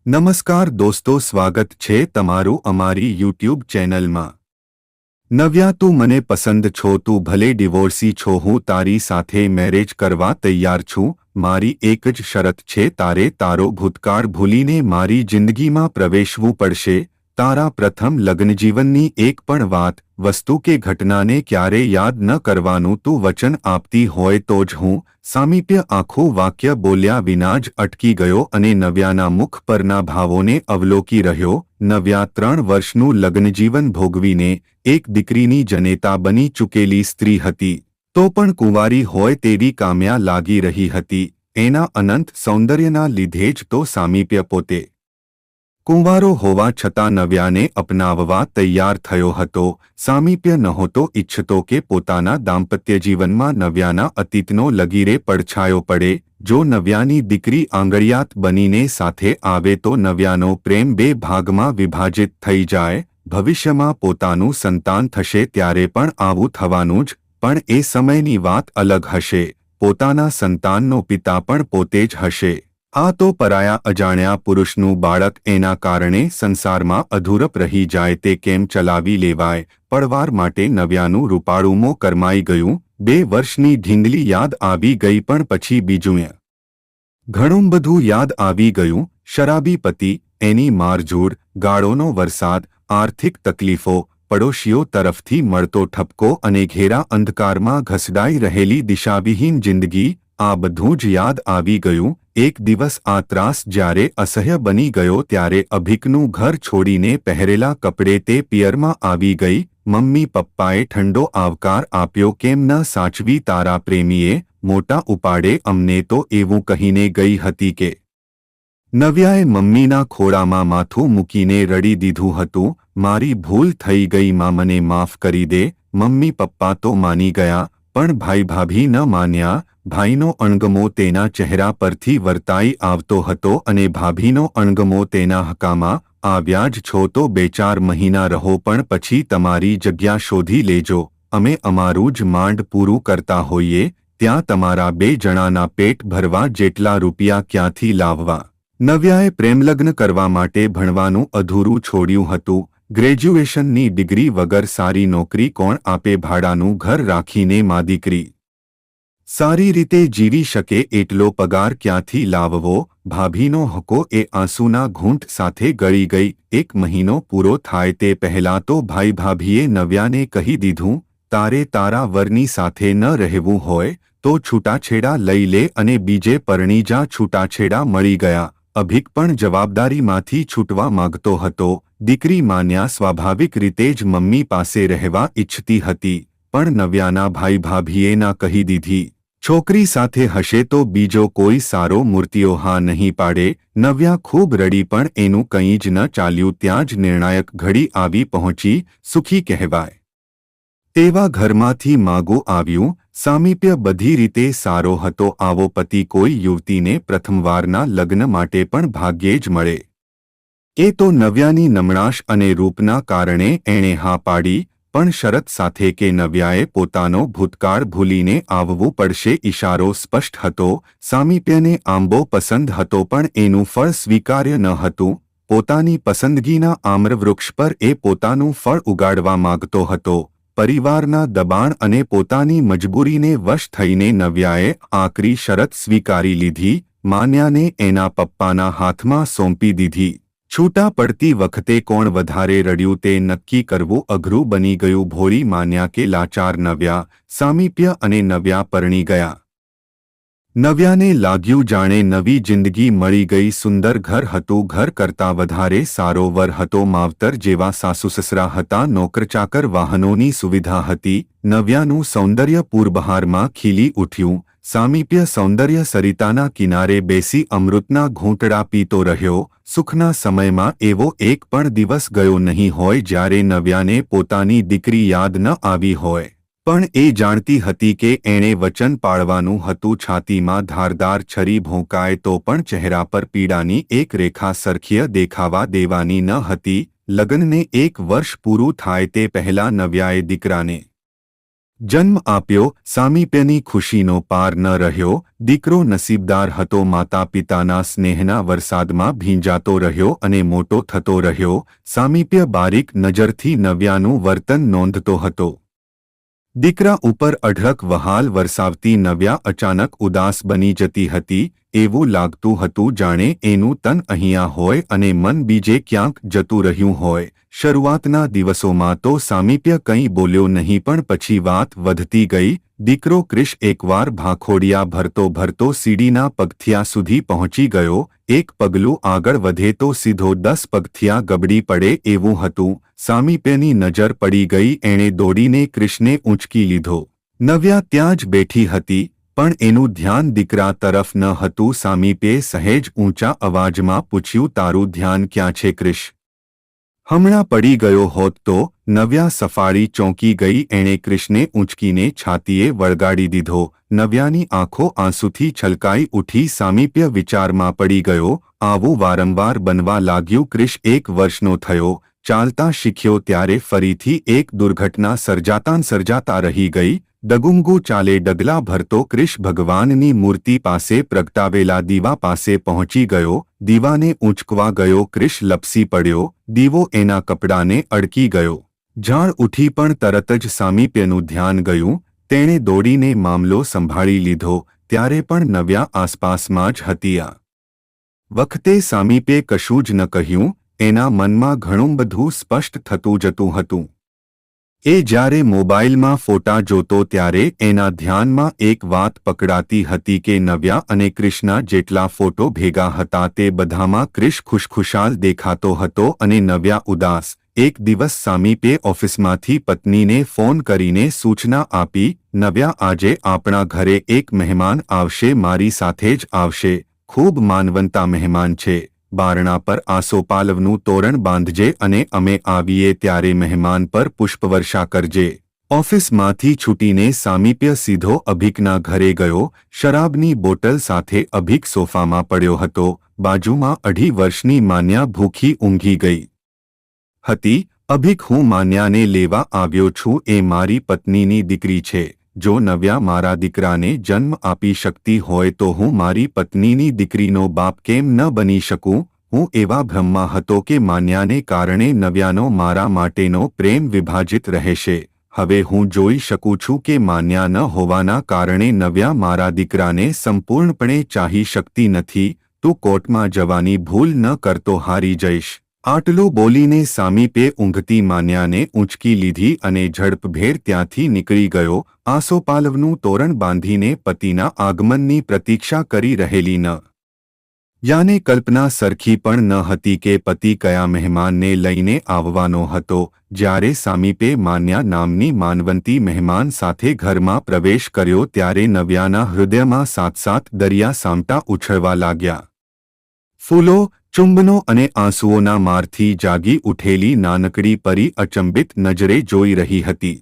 નમસ્કાર દોસ્તો, સ્વાગત છે તમારું અમારી યુટ્યુબ ચેનલમાં। નવ્યા, તું મને પસંદ છો। તું ભલે ડિવોર્સી છો, હું તારી સાથે મેરેજ કરવા તૈયાર છું। મારી એક જ શરત છે, તારે તારો ભૂતકાળ ભૂલીને મારી જિંદગીમાં પ્રવેશવું પડશે। તારા પ્રથમ લગ્નજીવનની એક પણ વાત, વસ્તુ કે ઘટનાને ક્યારે યાદ ન કરવાનું તું વચન આપતી હોય તો જ હું। સામીપ્ય આખું વાક્ય બોલ્યા વિના જ અટકી ગયો અને નવ્યાના મુખ પરના ભાવોને અવલોકી રહ્યો। નવ્યા 3 વર્ષનું લગ્નજીવન ભોગવીને એક દીકરીની જનેતા બની ચૂકેલી સ્ત્રી હતી, તો પણ કુંવારી હોય તેવી કામ્યા લાગી રહી હતી। એના અનંત સૌંદર્યના લીધે જ તો સામીપ્ય પોતે કુંવારો હોવા છતાં નવ્યાને અપનાવવા તૈયાર થયો હતો। સામીપ્ય નહોતો ઈચ્છતો કે પોતાના દાંપત્ય જીવનમાં નવ્યાના અતીતનો લગીરે પડછાયો પડે। જો નવ્યાની દીકરી આંગળિયાત બનીને સાથે આવે તો નવ્યાનો પ્રેમ 2 ભાગમાં વિભાજિત થઈ જાય। ભવિષ્યમાં પોતાનું સંતાન થશે ત્યારે પણ આવું થવાનું જ, પણ એ સમયની વાત અલગ હશે। પોતાના સંતાનનો પિતા પણ પોતે જ હશે। આ તો પરાયા અજાણ્યા પુરુષનું બાળક, એના કારણે સંસારમાં અધૂરપ રહી જાય તે કેમ ચલાવી લેવાય? પડવાર માટે નવ્યાનું રૂપાળું કરમાઈ ગયું। 2 વર્ષની ઢીંગલી યાદ આવી ગઈ, પણ પછી બીજું ઘણું બધું યાદ આવી ગયું। શરાબી પતિ, એની મારઝૂડ, ગાળોનો વરસાદ, આર્થિક તકલીફો, પડોશીઓ તરફથી મળતો ઠપકો અને ઘેરા અંધકારમાં ઘસડાઈ રહેલી દિશાવિહીન જિંદગી, આ બધું જ યાદ આવી ગયું। એક દિવસ આ ત્રાસ જ્યારે અસહ્ય બની ગયો ત્યારે અભિકનું ઘર છોડીને પહેરેલા કપડે તે પિયરમાં આવી ગઈ। મમ્મી પપ્પાએ ઠંડો આવકાર આપ્યો। કેમ ન સાચવી તારા પ્રેમીએ? મોટા ઉપાડે અમને તો એવું કહીને ગઈ હતી કે નવ્યાએ મમ્મીના ખોળામાં માથું મૂકીને રડી દીધું હતું, મારી ભૂલ થઈ ગઈ માં, મને માફ કરી દે। મમ્મી પપ્પા તો માની ગયા, પણ ભાઈ ભાભી ન માન્યા। ભાઈનો અણગમો તેના ચહેરા પરથી વર્તાઈ આવતો હતો અને ભાભીનો અણગમો તેના હકામાં। આવ્યા જ છો તો 2-4 મહિના રહો, પણ પછી તમારી જગ્યા શોધી લેજો। અમે અમારું જ માંડ પૂરું કરતા હોઈએ, ત્યાં તમારા 2 જણાના પેટ ભરવા જેટલા રૂપિયા ક્યાંથી લાવવા? નવ્યાએ પ્રેમલગ્ન કરવા માટે ભણવાનું અધૂરું છોડ્યું હતું। ગ્રેજ્યુએશનની ડિગ્રી વગર સારી નોકરી કોણ આપે? ભાડાનું ઘર રાખીને મા દીકરી સારી રીતે જીવી શકે એટલો પગાર ક્યાંથી લાવવો? ભાભીનો હકો એ આંસુના ઘૂંટ સાથે ગળી ગઈ। 1 મહિનો પૂરો થાય તે પહેલાં તો ભાઈ ભાભીએ નવ્યાને કહી દીધું, તારે તારા વરની સાથે ન રહેવું હોય તો છૂટાછેડા લઈ લે અને બીજે પરણી જા। છૂટાછેડા મળી ગયા। અભિક પણ જવાબદારીમાંથી છૂટવા માંગતો હતો। દીકરી માન્યા, સ્વાભાવિક રીતે જ મમ્મી પાસે રહેવા ઈચ્છતી હતી, પણ નવ્યાના ભાઈ ભાભીએ ના કહી દીધી। છોકરી સાથે હશે તો બીજો કોઈ સારો મૂર્તિઓ હા નહીં પાડે। નવ્યા ખૂબ રડી, પણ એનું કંઈ જ ન ચાલ્યું। ત્યાં જ નિર્ણાયક ઘડી આવી પહોંચી। સુખી કહેવાય તેવા ઘરમાંથી માગું આવ્યું। સામીપ્ય બધી રીતે સારો હતો। આવો પતિ કોઈ યુવતીને પ્રથમવારના લગ્ન માટે પણ ભાગ્યે જ મળે। એ તો નવ્યાની નમણાશ અને રૂપના કારણે એણે હા પાડી, પણ શરત સાથે કે નવ્યાએ પોતાનો ભૂતકાળ ભૂલીને આવવું પડશે। ઈશારો સ્પષ્ટ હતો। સામીપ્યને આંબો પસંદ હતો, પણ એનું ફળ સ્વીકાર્ય ન હતું। પોતાની પસંદગીના આમ્રવૃક્ષ પર એ પોતાનું ફળ ઉગાડવા માગતો હતો। પરિવારના દબાણ અને પોતાની મજબૂરીને વશ થઈને નવ્યાએ આકરી શરત સ્વીકારી લીધી। માન્યાને એના પપ્પાના હાથમાં સોંપી દીધી। છૂટા પડતી વખતે કોણ વધારે રડ્યું તે નક્કી કરવું અઘરું બની ગયું। ભોળી માન્યા કે લાચાર નવ્યા? સામીપ્ય અને નવ્યા પરણી ગયા। નવ્યાને લાગ્યું જાણે નવી જિંદગી મળી ગઈ। સુંદર ઘર હતું, ઘર કરતાં વધારે સારો વર હતો। માવતર જેવા સાસુસસરા હતા। નોકરચાકર, વાહનોની સુવિધા હતી। નવ્યાનું સૌંદર્ય પૂરબહારમાં ખીલી ઉઠ્યું। સામીપ્ય સૌંદર્ય સરિતાના કિનારે બેસી અમૃતના ઘૂંટડા પીતો રહ્યો। સુખના સમયમાં એવો એક પણ દિવસ ગયો નહીં હોય જ્યારે નવ્યાને પોતાની દીકરી યાદ ન આવી હોય, પણ એ જાણતી હતી કે એણે વચન પાળવાનું હતું। છાતીમાં ધારદાર છરી ભોંકાય તો પણ ચહેરા પર પીડાની એક રેખા સરખી દેખાવા દેવાની ન હતી। લગ્નને 1 વર્ષ પૂરું થાય તે પહેલાં નવ્યાએ દીકરાને જન્મ આપ્યો, સામીપ્યની ખુશીનો પાર ન રહ્યો, દીકરો નસીબદાર હતો, માતા પિતાના સ્નેહના વરસાદમાં ભીંજાતો રહ્યો અને મોટો થતો રહ્યો. સામીપ્ય બારીક નજરથી નવ્યાનું વર્તન નોંધતો હતો. દીકરા ઉપર અઢળક વહાલ વરસાવતી નવ્યા અચાનક ઉદાસ બની જતી હતી. એવું લાગતું હતું જાણે એનું તન અહીંયા હોય અને મન બીજે ક્યાંક જતું રહ્યું હોય. શરૂઆતના દિવસોમાં તો સામીપ્ય કંઈ બોલ્યો નહીં, પણ પછી વાત વધતી ગઈ. દીકરો ક્રિશ એકવાર ભાંખોડિયા ભરતો ભરતો સીડીના પગથિયા સુધી પહોંચી ગયો. એક પગલું આગળ વધે તો સીધો 10 પગથિયા ગબડી પડે એવું હતું. સામીપ્યની નજર પડી ગઈ. એણે દોડીને ક્રિશને ઊંચકી લીધો. નવ્યા ત્યાં જ બેઠી હતી, પણ એનું ધ્યાન દીકરા તરફ ન હતું. સામીપ્યે સહેજ ઊંચા અવાજમાં પૂછ્યું, તારું ધ્યાન ક્યાં છે ક્રિશ? હમણાં પડી ગયો હોત તો? નવ્યા સફાળી ચોંકી ગઈ. એણે ક્રિશને ઊંચકીને છાતીએ વળગાડી દીધો. નવ્યાની આંખો આંસુથી છલકાઈ ઉઠી. સામીપ્ય વિચારમાં પડી ગયો. આવું વારંવાર બનવા લાગ્યું. ક્રિશ 1 વર્ષનો થયો, ચાલતા શીખ્યો ત્યારે ફરીથી એક દુર્ઘટના સર્જાતા રહી ગઈ. ડગુંગુ ચાલે ડગલા ભરતો ક્રિશ ભગવાનની મૂર્તિ પાસે પ્રગટાવેલા દીવા પાસે પહોંચી ગયો. દીવાને ઊંચકવા ગયો. ક્રિશ લપસી પડ્યો. દીવો એના કપડાને અડકી ગયો. ઝાળ ઉઠી, પણ તરત જ સામીપ્યનું ધ્યાન ગયું. તેણે દોડીને મામલો સંભાળી લીધો. ત્યારે પણ નવ્યા આસપાસમાં જ હતી. આ વખતે સામીપ્યે કશું જ ન કહ્યું. એના મનમાં ઘણું બધું સ્પષ્ટ થતું જતું હતું. એ જ્યારે મોબાઈલમાં ફોટા જોતો ત્યારે એના ધ્યાનમાં એક વાત પકડાતી હતી કે નવ્યા અને ક્રિશના જેટલા ફોટો ભેગા હતા તે બધામાં ક્રિશ ખુશખુશાલ દેખાતો હતો અને નવ્યા ઉદાસ. એક દિવસ સામીપ્યે ઓફિસમાંથી પત્નીને ફોન કરીને સૂચના આપી, નવ્યા આજે આપણા ઘરે એક મહેમાન આવશે, મારી સાથે જ આવશે. ખૂબ માનવંતા મહેમાન છે. બારણા પર આસોપાલવનું તોરણ બાંધજે અને અમે આવીએ ત્યારે મહેમાન પર પુષ્પવર્ષા કરજે. ઓફિસમાંથી છૂટીને સામીપ્ય સીધો અભિકના ઘરે ગયો. શરાબની બોટલ સાથે અભિક સોફામાં પડ્યો હતો. બાજુમાં 2.5 વર્ષની માન્યા ભૂખી ઊંઘી ગઈ હતી. અભિક, હું માન્યાને લેવા આવ્યો છું. એ મારી પત્નીની દીકરી છે. જો નવ્યા મારા દીકરાને જન્મ આપી શકતી હોય તો હું મારી પત્નીની દીકરીનો બાપ કેમ ન બની શકું? હું એવા ભ્રમમાં હતો કે માન્યાને કારણે નવ્યાનો મારા માટેનો પ્રેમ વિભાજિત રહેશે. હવે હું જોઈ શકું છું કે માન્યા ન હોવાના કારણે નવ્યા મારા દીકરાને સંપૂર્ણપણે ચાહી શકતી નથી. તું કોર્ટમાં જવાની ભૂલ ન કરતો, હારી જઈશ. આટલું બોલીને સામીપ્યે ઊંઘતી માન્યાને ઊંચકી લીધી અને ઝડપભેર ત્યાંથી નીકળી ગયો. આસોપાલવનું તોરણ બાંધીને પતિના આગમનની પ્રતીક્ષા કરી રહેલી ન યાને કલ્પના સરખી પણ ન હતી કે પતિ કયા મહેમાનને લઈને આવવાનો હતો. જ્યારે સામીપ્યે માન્યા નામની માનવંતી મહેમાન સાથે ઘરમાં પ્રવેશ કર્યો ત્યારે નવ્યાના હૃદયમાં સાત દરિયા સામટા ઉછળવા લાગ્યા. ફૂલો, ચુંબનો અને આંસુઓના મારથી જાગી ઉઠેલી નાનકડી પરી અચંબિત નજરે જોઈ રહી હતી.